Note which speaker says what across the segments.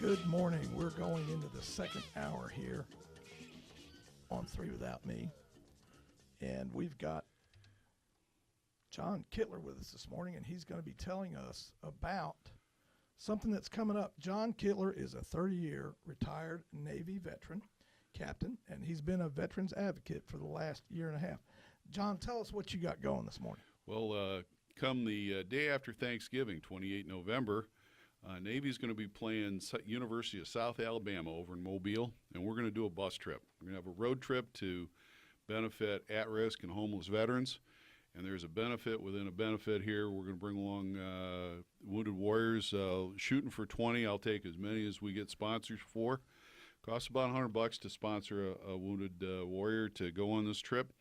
Speaker 1: Good morning. We're going into the second hour here on Three Without Me. And we've got John Kittler with us this morning, and he's going to be telling us about something that's coming up. John Kittler is a 30-year retired Navy veteran, captain, and he's been a veterans advocate for the last year and a half. John, tell us what you got going this morning.
Speaker 2: Well, come the day after Thanksgiving, 28 November, Navy's going to be playing University of South Alabama over in Mobile, and we're going to do a bus trip. We're going to have a road trip to benefit at-risk and homeless veterans, and there's a benefit within a benefit here. We're going to bring along Wounded Warriors, shooting for 20. I'll take as many as we get sponsors for. Costs about $100 to sponsor a Wounded Warrior to go on this trip.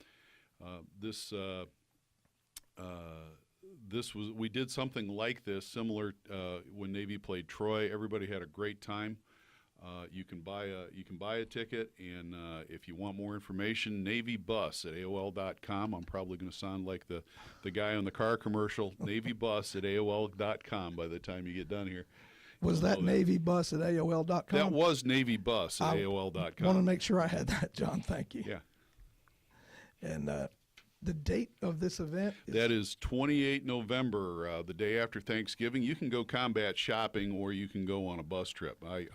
Speaker 2: We did something like this, similar when Navy played Troy. Everybody had a great time. You can buy a ticket, and if you want more information, navybus@aol.com. I'm probably going to sound like the guy on the car commercial. Navybus@aol.com by the time you get done here.
Speaker 1: Was that navybus@aol.com?
Speaker 2: That was navybus@aol.com.
Speaker 1: I want to make sure I had that, John. Thank you.
Speaker 2: Yeah.
Speaker 1: And the date of this event
Speaker 2: is 28 November, the day after Thanksgiving. You can go combat shopping, or you can go on a bus trip. I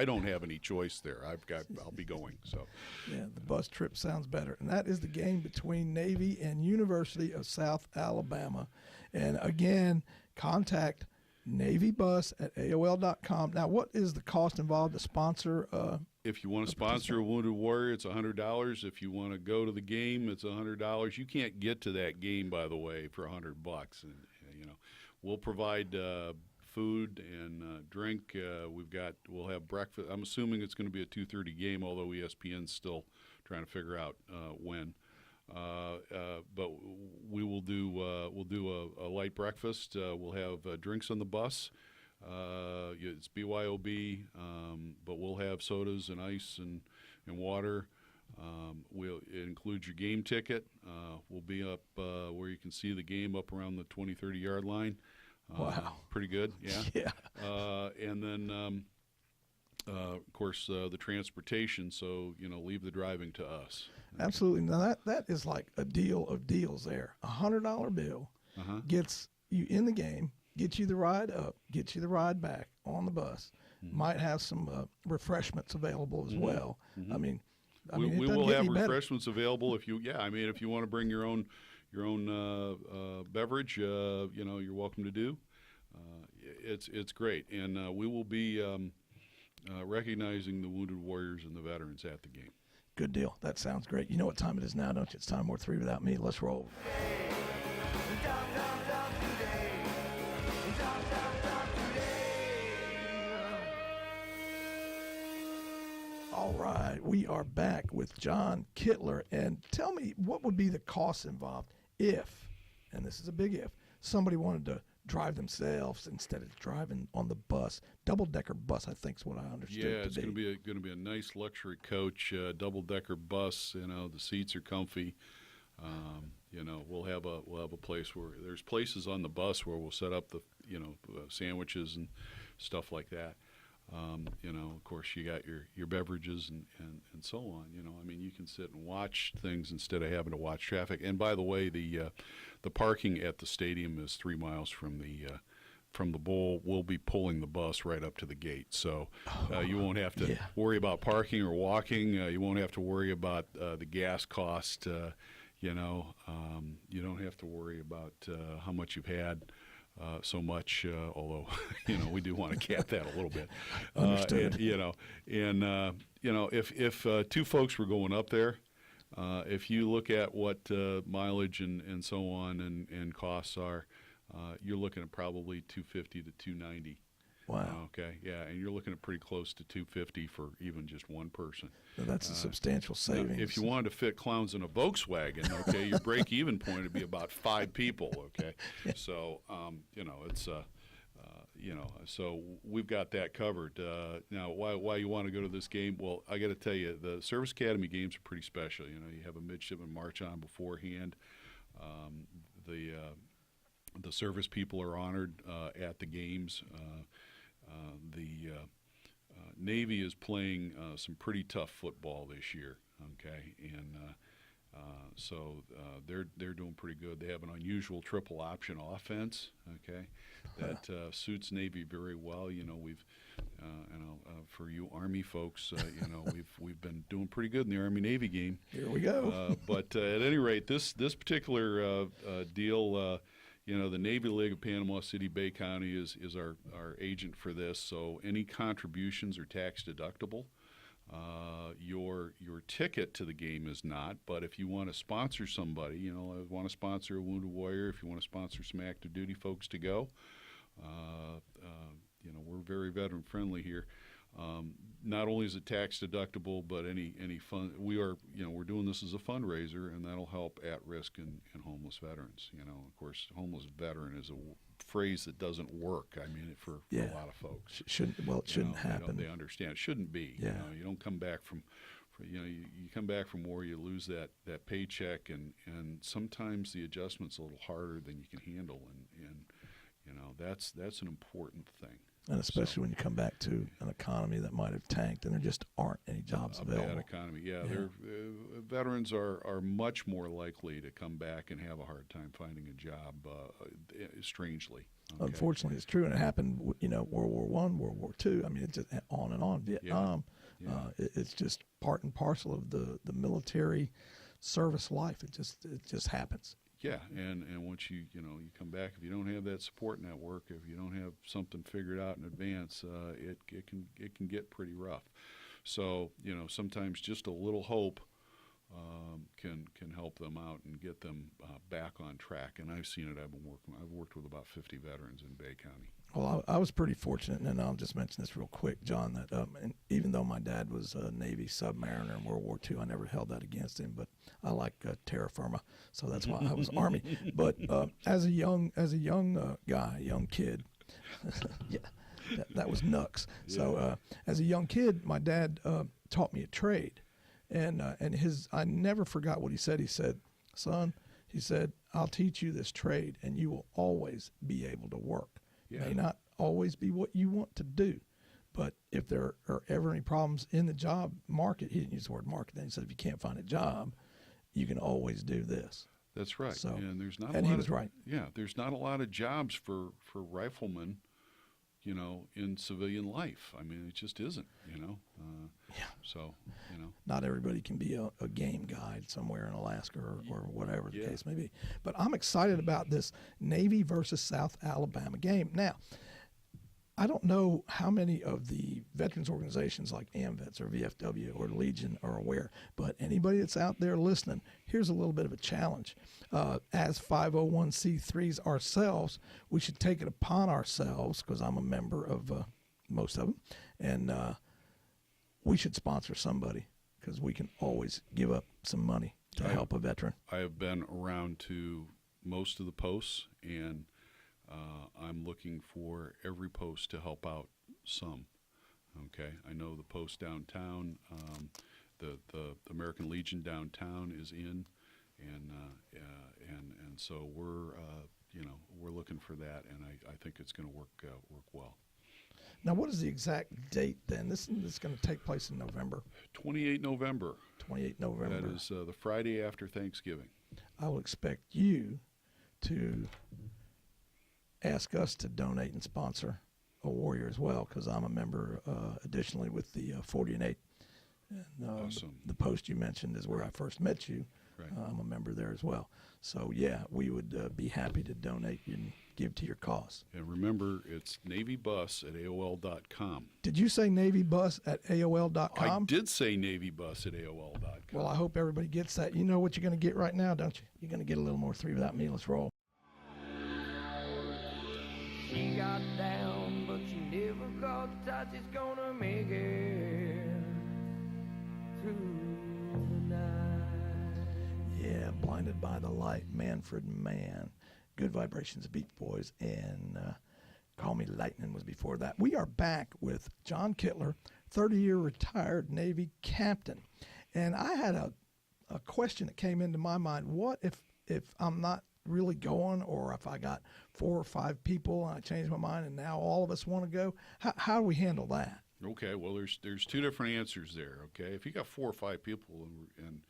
Speaker 2: don't have any choice there. I'll be going. So
Speaker 1: yeah, the bus trip sounds better. And that is the game between Navy and University of South Alabama. And again, contact navybus@aol.com. Now, what is the cost involved to sponsor?
Speaker 2: If you want to sponsor a Wounded Warrior, it's $100. If you want to go to the game, it's $100. You can't get to that game, by the way, for $100. And we'll provide food and drink. We'll have breakfast. I'm assuming it's going to be a 2:30 game, although ESPN's still trying to figure out when. But we'll do a light breakfast. We'll have drinks on the bus. It's BYOB, but we'll have sodas and ice and water. We'll include your game ticket. We'll be up where you can see the game up around the 20, 30-yard line.
Speaker 1: Wow.
Speaker 2: Pretty good, yeah.
Speaker 1: Yeah.
Speaker 2: And then, of course, the transportation, so, leave the driving to us.
Speaker 1: Absolutely. Now, that is like a deal of deals there. A $100 bill gets you in the game, gets you the ride up, gets you the ride back on the bus. Might have some refreshments available as well. I mean,
Speaker 2: we will have refreshments available if you want to bring your own beverage. You're welcome to do. It's great, and we will be recognizing the Wounded Warriors and the veterans at the game.
Speaker 1: Good deal. That sounds great. You know what time it is now, don't you? It's time for Three Without Me. Let's roll. All right, we are back with John Kittler, and tell me, what would be the costs involved if, and this is a big if, somebody wanted to drive themselves instead of driving on the bus, double-decker bus, I think is what I understood.
Speaker 2: Yeah, it's going to be a nice luxury coach, double-decker bus. The seats are comfy. We'll have a place where there's places on the bus where we'll set up the sandwiches and stuff like that. Of course, you got your beverages and so on. You can sit and watch things instead of having to watch traffic. And by the way, the parking at the stadium is 3 miles from the bowl. We'll be pulling the bus right up to the gate, so you won't have to worry about parking or walking. You won't have to worry about the gas cost. You don't have to worry about how much you've had. So much, although we do want to cap that a little bit.
Speaker 1: Understood.
Speaker 2: If two folks were going up there, if you look at what mileage and so on and costs are, you're looking at probably $250 to $290.
Speaker 1: Wow.
Speaker 2: Okay. Yeah, and you're looking at pretty close to $250 for even just one person.
Speaker 1: Now that's a substantial savings.
Speaker 2: If you wanted to fit clowns in a Volkswagen, okay, your break-even point would be about 5 people. Okay, so it's so we've got that covered. Now, why you want to go to this game? Well, I got to tell you, the Service Academy games are pretty special. You have a midshipman march on beforehand. The service people are honored at the games. Navy is playing some pretty tough football this year. Okay, and so they're doing pretty good. They have an unusual triple option offense. Okay, that suits Navy very well. You know, for you Army folks, we've been doing pretty good in the Army Navy game.
Speaker 1: Here we go.
Speaker 2: But at any rate, this particular deal. The Navy League of Panama City Bay County is our agent for this. So any contributions are tax deductible. Your ticket to the game is not, but if you want to sponsor somebody, want to sponsor a wounded warrior, if you want to sponsor some active duty folks to go, we're very veteran friendly here. Not only is it tax deductible, but any fund we're doing this as a fundraiser, and that'll help at-risk and homeless veterans. Of course, homeless veteran is a phrase that doesn't work. I mean, for a lot of folks,
Speaker 1: it shouldn't happen.
Speaker 2: They understand it shouldn't be.
Speaker 1: Yeah.
Speaker 2: You don't come back from you come back from war, you lose that paycheck, and sometimes the adjustment's a little harder than you can handle, and that's an important thing.
Speaker 1: And especially when you come back to an economy that might have tanked and there just aren't any jobs available.
Speaker 2: Bad economy, yeah. Veterans are much more likely to come back and have a hard time finding a job, strangely. Okay.
Speaker 1: Unfortunately, it's true, and it happened, World War I, World War II. I mean, it's just on and on. Vietnam, it's just part and parcel of the military service life. It just happens.
Speaker 2: Yeah, and once you come back, if you don't have that support network, if you don't have something figured out in advance, it can get pretty rough. So sometimes just a little hope can help them out and get them back on track. And I've seen it. I've worked with about 50 veterans in Bay County.
Speaker 1: Well, I was pretty fortunate, and I'll just mention this real quick, John, that and even though my dad was a Navy submariner in World War II, I never held that against him, but I like terra firma, so that's why I was Army. But as a young guy, young kid, that was nux. Yeah. So as a young kid, my dad taught me a trade, and I never forgot what he said. He said, "Son," he said, "I'll teach you this trade, and you will always be able to work. Yeah. May not always be what you want to do, but if there are ever any problems in the job market," he didn't use the word market then, he said, "if you can't find a job, you can always do this."
Speaker 2: That's right.
Speaker 1: So,
Speaker 2: and there's not
Speaker 1: he was right.
Speaker 2: Yeah, there's not a lot of jobs for riflemen, in civilian life. I mean, it just isn't, So,
Speaker 1: Not everybody can be a game guide somewhere in Alaska or whatever the case may be. But I'm excited about this Navy versus South Alabama game. Now, I don't know how many of the veterans organizations like AMVETS or VFW or Legion are aware, but anybody that's out there listening, here's a little bit of a challenge. As 501c3s ourselves, we should take it upon ourselves, because I'm a member of most of them, and we should sponsor somebody, because we can always give up some money to help a veteran.
Speaker 2: I have been around to most of the posts, and I'm looking for every post to help out some. Okay, I know the post downtown, the American Legion downtown is in, and so we're looking for that, and I think it's going to work well.
Speaker 1: Now, what is the exact date then? This is going to take place in November.
Speaker 2: 28 November.
Speaker 1: 28 November.
Speaker 2: That is the Friday after Thanksgiving.
Speaker 1: I will expect you to ask us to donate and sponsor a warrior as well, because I'm a member additionally with the 40 and 8. And,
Speaker 2: awesome.
Speaker 1: The post you mentioned is where I first met you.
Speaker 2: Right.
Speaker 1: I'm a member there as well. So, yeah, we would be happy to donate and give to your cause.
Speaker 2: And remember, it's navybus@aol.com.
Speaker 1: Did you say navybus@aol.com?
Speaker 2: I did say navybus@aol.com.
Speaker 1: Well, I hope everybody gets that. You know what you're going to get right now, don't you? You're going to get a little more Three Without Me. Let's roll.
Speaker 3: She got down, but she never got the touch. It's gonna make it through the night.
Speaker 1: Yeah, Blinded by the Light, Manfred Mann, Good Vibrations, Beach Boys, and Call Me Lightning was before that. We are back with John Kittler, 30-year retired Navy captain. And I had a question that came into my mind. What if I'm not really going, or if I got 4 or 5 people and I change my mind and now all of us want to go? How do we handle that?
Speaker 2: Okay, well, there's two different answers there. Okay, if you got 4 or 5 people and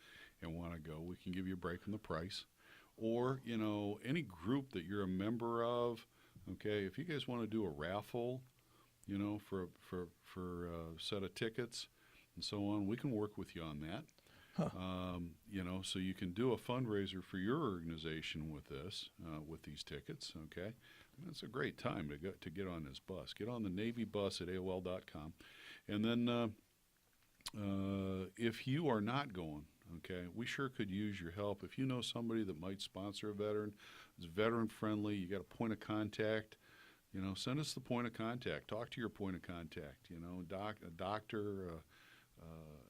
Speaker 2: want to go, we can give you a break on the price, or any group that you're a member of. Okay, if you guys want to do a raffle, for a set of tickets and so on, we can work with you on that.
Speaker 1: Huh.
Speaker 2: So you can do a fundraiser for your organization with this, with these tickets. Okay, and it's a great time to get on this bus. Get on the Navy bus at AOL.com, and then if you are not going, okay, we sure could use your help. If you know somebody that might sponsor a veteran, it's veteran friendly. You got a point of contact. Send us the point of contact. Talk to your point of contact. A doctor.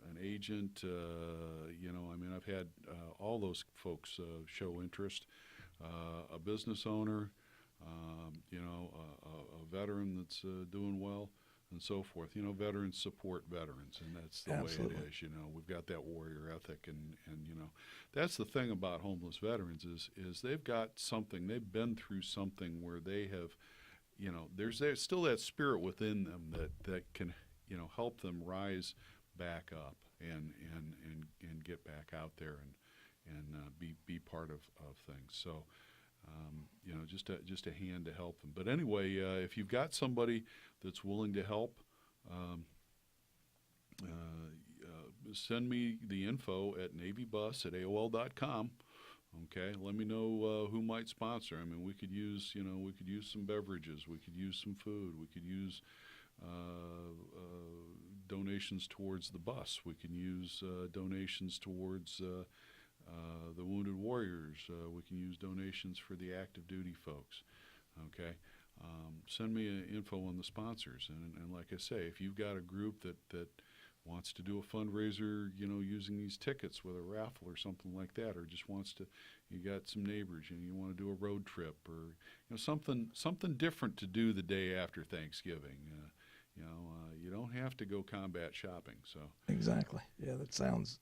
Speaker 2: An agent, I've had all those folks show interest. A business owner, a veteran that's doing well, and so forth. Veterans support veterans, and that's the
Speaker 1: Absolutely.
Speaker 2: way it is. We've got that warrior ethic, and that's the thing about homeless veterans is they've got something. They've been through something where they have, there's still that spirit within them that can, help them rise back up and get back out there and be part of things. So just a hand to help them. But anyway, if you've got somebody that's willing to help, send me the info at navybus@aol.com. Okay, let me know who might sponsor. We could use some beverages, we could use some food, we could use donations towards the bus. We can use donations towards the wounded warriors. We can use donations for the active duty folks. Okay, send me info on the sponsors. And like I say, if you've got a group that wants to do a fundraiser, using these tickets with a raffle or something like that, or just you got some neighbors and you want to do a road trip, or something different to do the day after Thanksgiving. You don't have to go combat shopping. So
Speaker 1: Exactly. Yeah, that sounds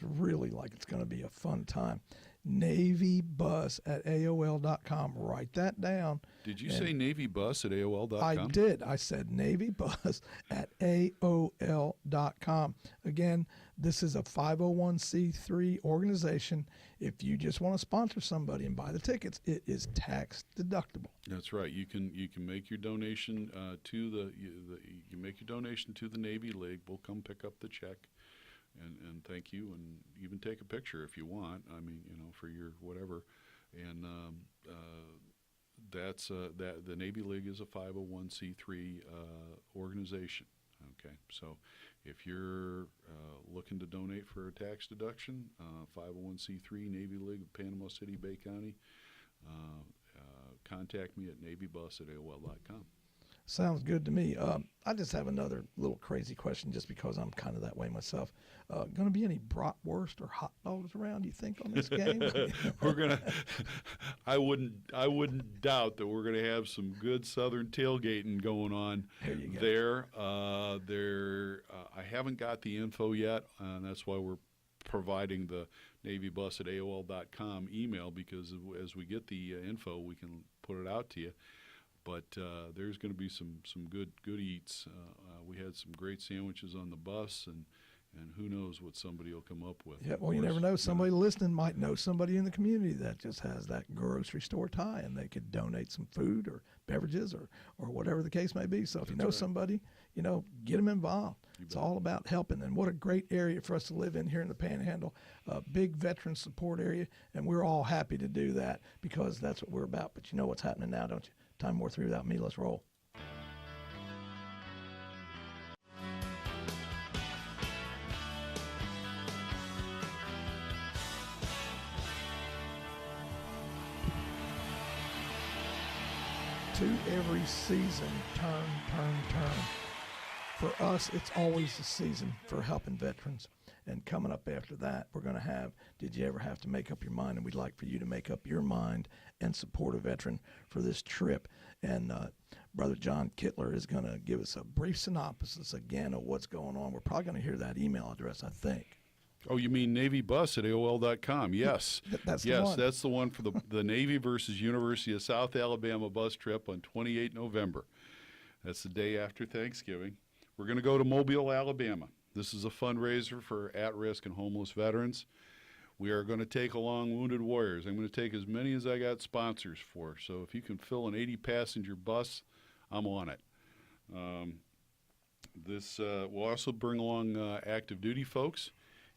Speaker 1: really like it's going to be a fun time. NavyBus@AOL.com. Write that down.
Speaker 2: did you say navybus@aol.com?
Speaker 1: I did. I said NavyBus@AOL.com. Again, this is a 501c3 organization. If you just want to sponsor somebody and buy the tickets, it is tax deductible.
Speaker 2: That's right. You can make your donation you make your donation to the Navy League. We'll come pick up the check and thank you, and even take a picture if you want. For your whatever. And that's that the Navy League is a 501c3 organization. Okay, so if you're looking to donate for a tax deduction, 501c3 Navy League of Panama City, Bay County, contact me at navybus@aol.com.
Speaker 1: Sounds good to me. I just have another little crazy question, just because I'm kind of that way myself. Going to be any bratwurst or hot dogs around, you think, on this game?
Speaker 2: I wouldn't doubt that we're gonna have some good Southern tailgating going on
Speaker 1: There you go.
Speaker 2: there. I haven't got the info yet, and that's why we're providing the navybus@aol.com email, because as we get the info, we can put it out to you. But there's going to be some good eats. We had some great sandwiches on the bus, and who knows what somebody will come up with.
Speaker 1: Yeah, well, you never know. Somebody listening might know somebody in the community that just has that grocery store tie, and they could donate some food or beverages or whatever the case may be. So if you know
Speaker 2: right.
Speaker 1: somebody, get them involved. It's all about helping. And what a great area for us to live in here in the Panhandle, a big veteran support area, and we're all happy to do that because that's what we're about. But you know what's happening now, don't you? Time more 3 without me. Let's roll. To every season, turn. For us, it's always the season for helping veterans. And coming up after that, we're going to have, did you ever have to make up your mind? And we'd like for you to make up your mind and support a veteran for this trip. And Brother John Kittler is going to give us a brief synopsis again of what's going on. We're probably going to hear that email address, I think.
Speaker 2: Oh, you mean navybus@aol.com? Yes.
Speaker 1: That's the
Speaker 2: yes,
Speaker 1: one.
Speaker 2: that's the one for the Navy versus University of South Alabama bus trip on 28 November. That's the day after Thanksgiving. we're going to go to Mobile, Alabama. This is a fundraiser for at-risk and homeless veterans. We are going to take along wounded warriors. I'm going to take as many as I got sponsors for. So if you can fill an 80-passenger bus, I'm on it. This will also bring along active duty folks,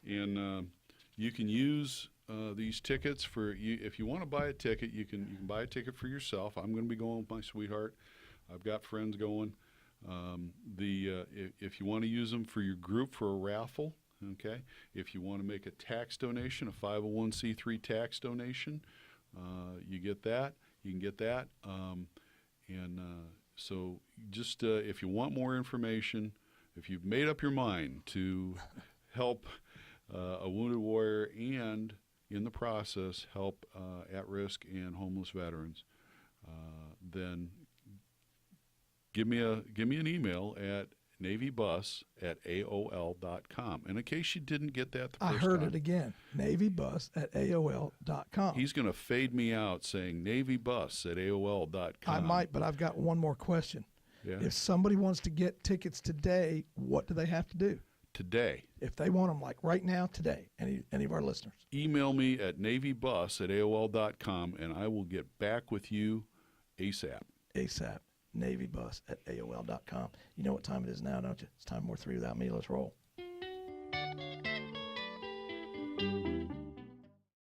Speaker 2: and you can use these tickets for you. If you want to buy a ticket, you can buy a ticket for yourself. I'm going to be going with my sweetheart. I've got friends going. If you want to use them for your group for a raffle, okay. If you want to make a tax donation, a 501c3 tax donation, you get that. You can get that. So just if you want more information, if you've made up your mind to help a wounded warrior and in the process help at-risk and homeless veterans, then give me an email at navybus@aol.com. And in case you didn't get that the first
Speaker 1: I heard
Speaker 2: time,
Speaker 1: it again, navybus@aol.com.
Speaker 2: he's going to fade me out saying navybus@aol.com.
Speaker 1: I might, but I've got one more question.
Speaker 2: Yeah.
Speaker 1: If somebody wants to get tickets today, what do they have to do?
Speaker 2: Today.
Speaker 1: If they want them, like right now, today, any of our listeners.
Speaker 2: Email me at navybus@aol.com, and I will get back with you ASAP.
Speaker 1: ASAP, navybus@aol.com. You know what time it is now, don't you? It's time more 3 Without Me. Let's roll.